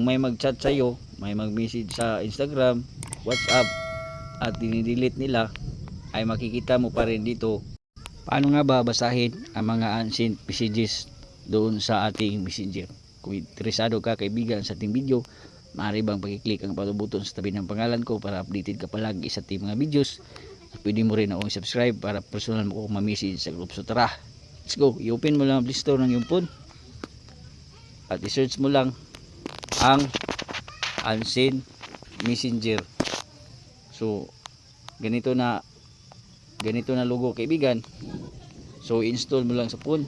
May mag-chat sa'yo, may mag-message sa Instagram, WhatsApp, at dinidelete nila, ay makikita mo pa rin dito. Paano nga ba basahin ang mga unsent messages doon sa ating messenger? Kung interesado ka kaibigan sa ating video, maaari bang pag-click ang follow button sa tabi ng pangalan ko para updated ka palagi sa ating mga videos. At pwede mo rin akong subscribe para personal mo kong ma-message sa group. So tara, let's go. I-open mo lang ang Play Store ng iyong phone at i-search mo lang ang unsent messenger. So ganito na logo kaibigan. So install mo lang sa phone.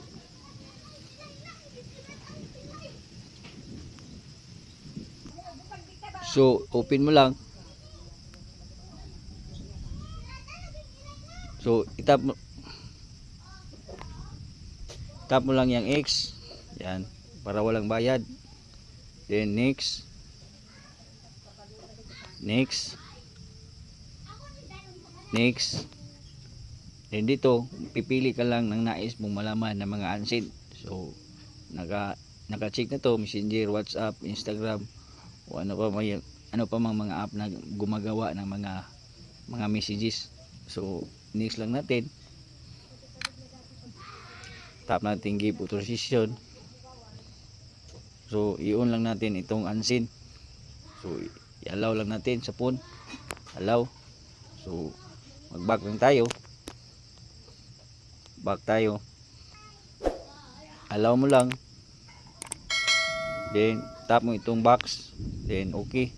So open mo lang. So tap mo lang yung X. Yan, para walang bayad. Then next. Then dito, pipili ka lang ng nais mong malaman ng mga unsent. So naka-check na to, Messenger, WhatsApp, Instagram, o ano pa mang mga app na gumagawa ng mga messages. So next lang natin. Tap natin give authorization. So i-on lang natin itong unsent. So i-allow lang natin sa phone. Allow. So mag-back lang tayo. Back tayo. Allow mo lang. Then tap mo itong box. Then okay.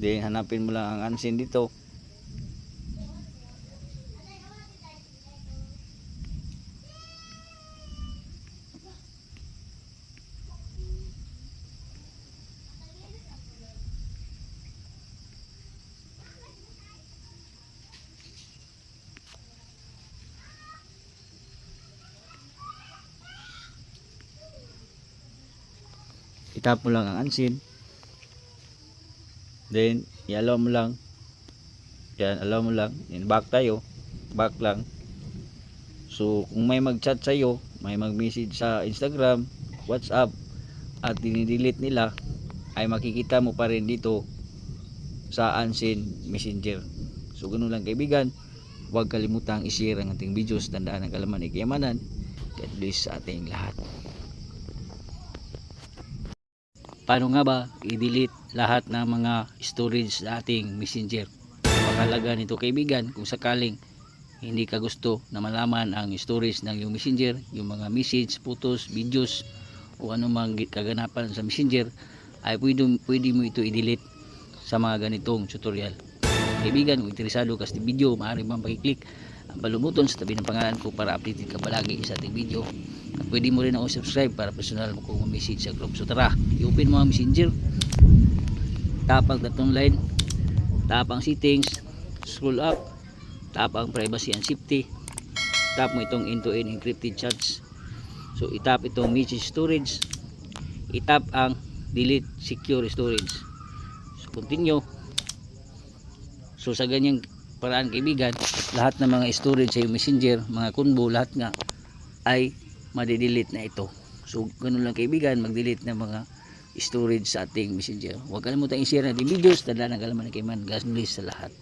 Then hanapin mo lang ang unsent dito. Itap mo lang ang unsent. Then i-allow mo lang. Yan, allow mo lang. Then back tayo. Back lang. So kung may mag-chat sa iyo, may mag-message sa Instagram, WhatsApp, at dinidelete nila, ay makikita mo pa rin dito sa unsent messenger. So ganoon lang kaibigan. Huwag kalimutang i-share ang ating videos. Tandaan ang kalaman ay kayamanan. God bless sa ating lahat. Paano nga ba i-delete lahat ng mga storage sa ating messenger? Pakalaga nito kaibigan, kung sakaling hindi ka gusto na malaman ang storage ng iyong messenger, yung mga message, photos, videos, o anumang kaganapan sa messenger, ay pwede mo ito i-delete sa mga ganitong tutorial. Kaibigan, kung interesado ka sa video, maaari bang pakiclick ang follow button sa tabi ng pangalan ko para updated ka palagi sa ating video. At pwede mo rin ako subscribe para personal mo kong message sa group. So tara, i-open mo ang messenger. Tap ang tatlong line. Tap ang settings. Scroll up. Tap ang privacy and safety. Tap mo itong end-to-end encrypted chats. So itap itong message storage. Itap ang delete secure storage. So continue. So sa ganyang paraan kaibigan, lahat ng mga storage sa messenger, mga kunbo, lahat nga ay madidelete na ito. So ganun lang kaibigan, mag-delete ng mga storage sa ating messenger. Huwag kalimutan i-share natin videos. Tandaan ang kalaman na kay man. God bless sa lahat.